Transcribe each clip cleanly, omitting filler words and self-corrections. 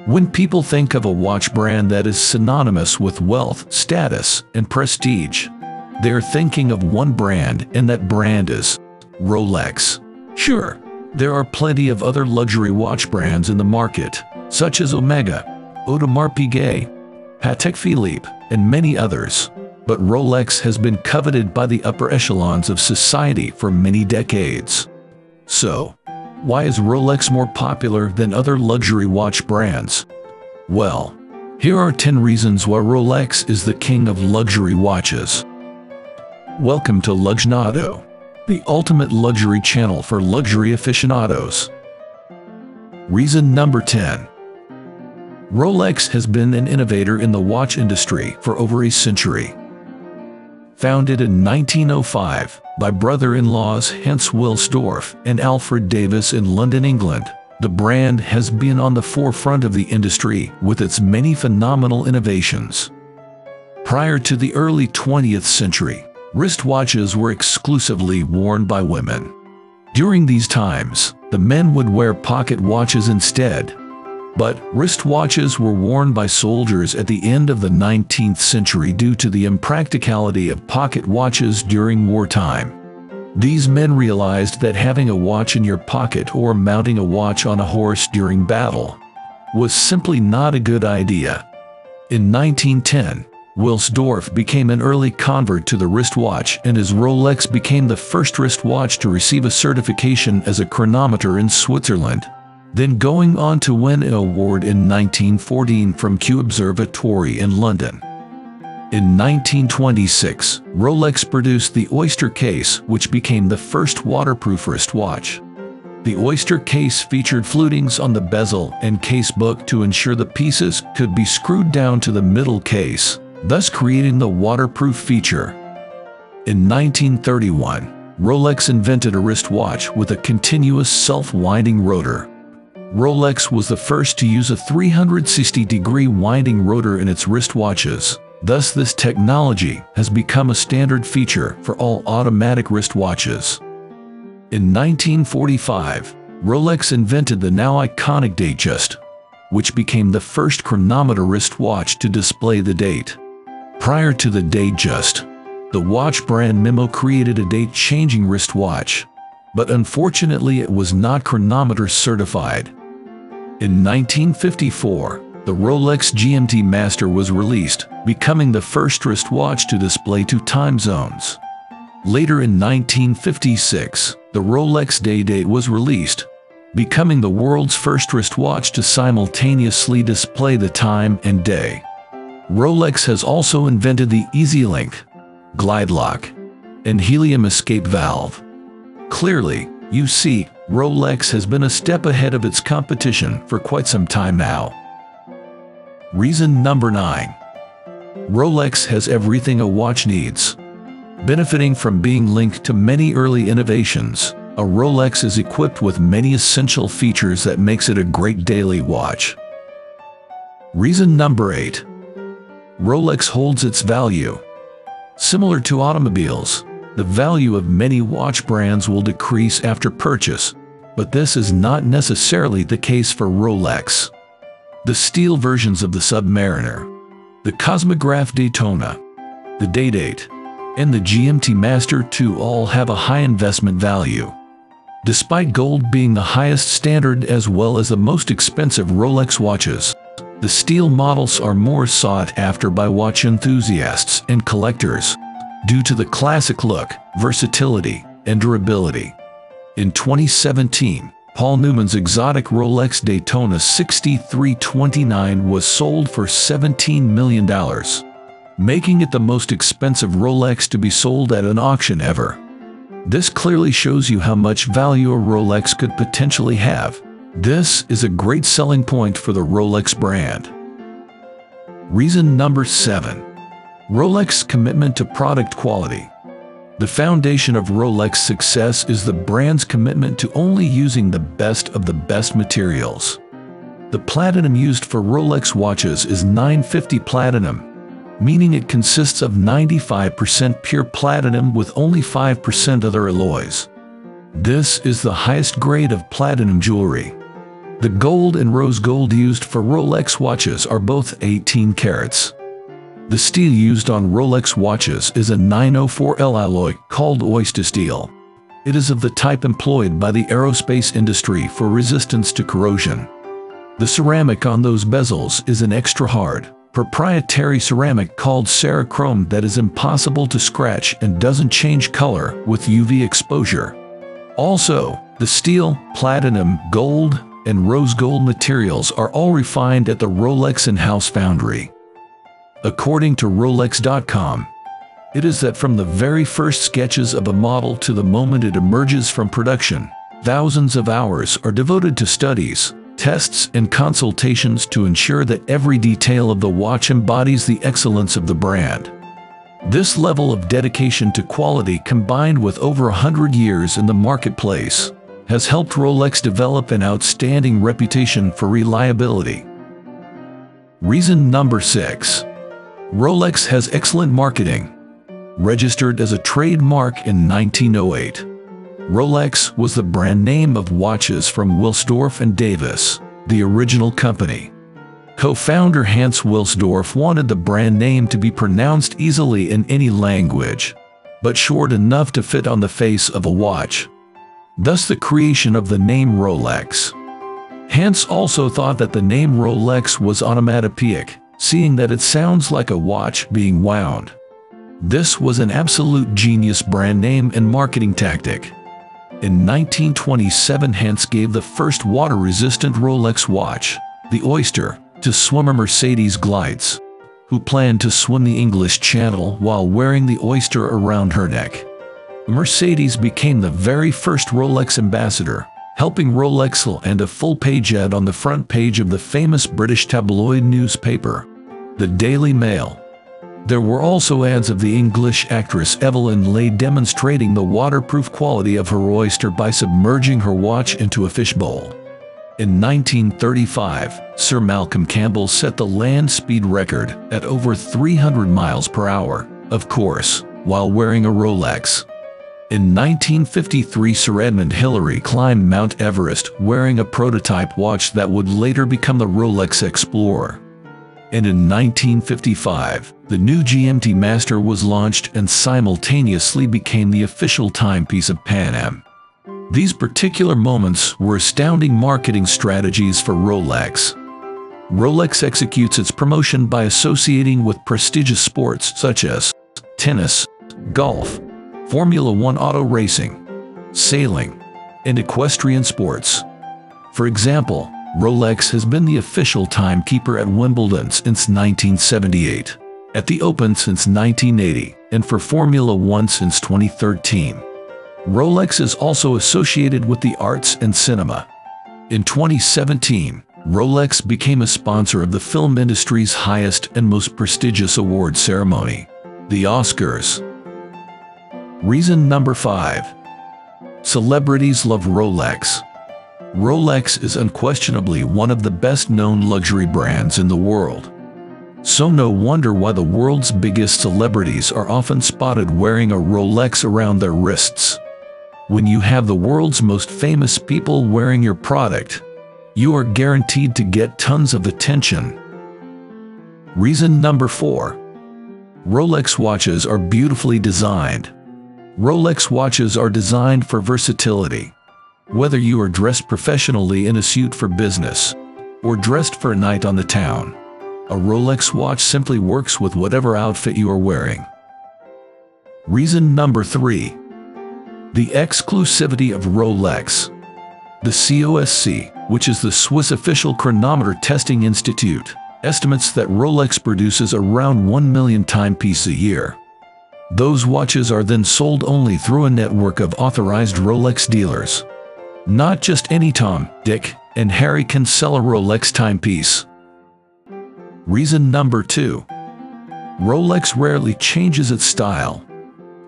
When people think of a watch brand that is synonymous with wealth, status, and prestige, they're thinking of one brand, and that brand is Rolex. Sure, there are plenty of other luxury watch brands in the market, such as Omega, Audemars Piguet, Patek Philippe, and many others. But Rolex has been coveted by the upper echelons of society for many decades. So, why is Rolex more popular than other luxury watch brands? Well, here are 10 reasons why Rolex is the king of luxury watches. Welcome to Luxnado, the ultimate luxury channel for luxury aficionados. Reason number 10. Rolex has been an innovator in the watch industry for over a century. Founded in 1905 by brother-in-laws Hans Wilsdorf and Alfred Davis in London, England, the brand has been on the forefront of the industry with its many phenomenal innovations. Prior to the early 20th century, wristwatches were exclusively worn by women. During these times, the men would wear pocket watches instead. But wristwatches were worn by soldiers at the end of the 19th century due to the impracticality of pocket watches during wartime. These men realized that having a watch in your pocket or mounting a watch on a horse during battle was simply not a good idea. In 1910, Wilsdorf became an early convert to the wristwatch, and his Rolex became the first wristwatch to receive a certification as a chronometer in Switzerland, then going on to win an award in 1914 from Kew Observatory in London. In 1926, Rolex produced the Oyster case, which became the first waterproof wristwatch. The Oyster case featured flutings on the bezel and case book to ensure the pieces could be screwed down to the middle case, thus creating the waterproof feature. In 1931, Rolex invented a wristwatch with a continuous self-winding rotor. Rolex was the first to use a 360-degree winding rotor in its wristwatches. Thus, this technology has become a standard feature for all automatic wristwatches. In 1945, Rolex invented the now iconic Datejust, which became the first chronometer wristwatch to display the date. Prior to the Datejust, the watch brand Memo created a date-changing wristwatch, but unfortunately it was not chronometer certified. In 1954, the Rolex GMT Master was released, becoming the first wristwatch to display 2 time zones. Later in 1956, the Rolex Day-Date was released, becoming the world's first wristwatch to simultaneously display the time and day. Rolex has also invented the EasyLink, Glide Lock, and Helium Escape Valve. Clearly, you see, Rolex has been a step ahead of its competition for quite some time now. Reason number 9. Rolex has everything a watch needs. Benefiting from being linked to many early innovations, a Rolex is equipped with many essential features that makes it a great daily watch. Reason number 8. Rolex holds its value. Similar to automobiles, the value of many watch brands will decrease after purchase, but this is not necessarily the case for Rolex. The steel versions of the Submariner, the Cosmograph Daytona, the Day-Date, and the GMT Master 2 all have a high investment value. Despite gold being the highest standard as well as the most expensive Rolex watches, the steel models are more sought after by watch enthusiasts and collectors due to the classic look, versatility, and durability. In 2017, Paul Newman's exotic Rolex Daytona 6329 was sold for $17 million, making it the most expensive Rolex to be sold at an auction ever. This clearly shows you how much value a Rolex could potentially have. This is a great selling point for the Rolex brand. Reason number 7. Rolex commitment to product quality. The foundation of Rolex success is the brand's commitment to only using the best of the best materials. The platinum used for Rolex watches is 950 platinum, meaning it consists of 95% pure platinum with only 5% other alloys. This is the highest grade of platinum jewelry. The gold and rose gold used for Rolex watches are both 18 carats. The steel used on Rolex watches is a 904L alloy called oyster steel. It is of the type employed by the aerospace industry for resistance to corrosion. The ceramic on those bezels is an extra hard, proprietary ceramic called Cerachrome that is impossible to scratch and doesn't change color with UV exposure. Also, the steel, platinum, gold, and rose gold materials are all refined at the Rolex in-house foundry. According to Rolex.com, it is that from the very first sketches of a model to the moment it emerges from production, thousands of hours are devoted to studies, tests, and consultations to ensure that every detail of the watch embodies the excellence of the brand. This level of dedication to quality, combined with over 100 years in the marketplace, has helped Rolex develop an outstanding reputation for reliability. Reason number 6. Rolex has excellent marketing. Registered as a trademark in 1908, Rolex was the brand name of watches from Wilsdorf and Davis, the original company. Co-founder Hans Wilsdorf wanted the brand name to be pronounced easily in any language, but short enough to fit on the face of a watch. Thus the creation of the name Rolex. Hans also thought that the name Rolex was onomatopoeic, seeing that it sounds like a watch being wound. This was an absolute genius brand name and marketing tactic. In 1927, Hans gave the first water-resistant Rolex watch, the Oyster, to swimmer Mercedes Gleitz, who planned to swim the English Channel while wearing the Oyster around her neck. Mercedes became the very first Rolex ambassador, helping Rolex land a full-page ad on the front page of the famous British tabloid newspaper, the Daily Mail. There were also ads of the English actress Evelyn Leigh demonstrating the waterproof quality of her Oyster by submerging her watch into a fishbowl. In 1935, Sir Malcolm Campbell set the land speed record at over 300 miles per hour, of course, while wearing a Rolex. In 1953, Sir Edmund Hillary climbed Mount Everest wearing a prototype watch that would later become the Rolex Explorer. And in 1955, the new GMT Master was launched and simultaneously became the official timepiece of Pan Am. These particular moments were astounding marketing strategies for Rolex. Rolex executes its promotion by associating with prestigious sports such as tennis, golf, Formula One auto racing, sailing, and equestrian sports. For example, Rolex has been the official timekeeper at Wimbledon since 1978, at the Open since 1980, and for Formula One since 2013. Rolex is also associated with the arts and cinema. In 2017, Rolex became a sponsor of the film industry's highest and most prestigious award ceremony, the Oscars. Reason number 5. Celebrities love Rolex. Rolex is unquestionably one of the best-known luxury brands in the world. So no wonder why the world's biggest celebrities are often spotted wearing a Rolex around their wrists. When you have the world's most famous people wearing your product, you are guaranteed to get tons of attention. Reason number 4. Rolex watches are beautifully designed. Rolex watches are designed for versatility. Whether you are dressed professionally in a suit for business, or dressed for a night on the town, a Rolex watch simply works with whatever outfit you are wearing. Reason number 3. The exclusivity of Rolex. The COSC, which is the Swiss Official Chronometer Testing Institute, estimates that Rolex produces around 1 million timepieces a year. Those watches are then sold only through a network of authorized Rolex dealers. Not just any Tom, Dick, and Harry can sell a Rolex timepiece. Reason number 2. Rolex rarely changes its style.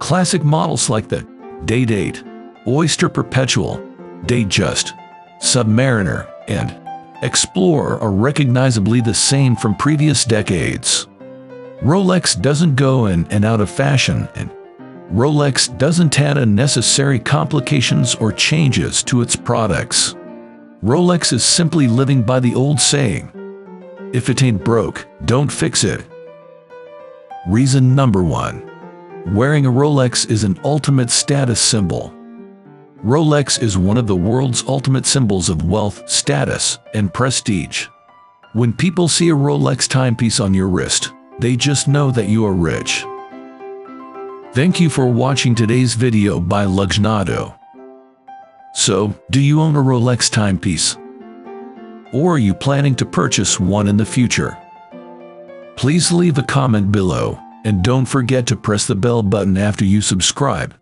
Classic models like the Day-Date, Oyster Perpetual, Datejust, Submariner, and Explorer are recognizably the same from previous decades. Rolex doesn't go in and out of fashion, and Rolex doesn't add unnecessary complications or changes to its products. Rolex is simply living by the old saying, if it ain't broke, don't fix it. Reason number 1. Wearing a Rolex is an ultimate status symbol. Rolex is one of the world's ultimate symbols of wealth, status, and prestige. When people see a Rolex timepiece on your wrist, they just know that you are rich. Thank you for watching today's video by Luxnado. So, do you own a Rolex timepiece? Or are you planning to purchase one in the future? Please leave a comment below, and don't forget to press the bell button after you subscribe.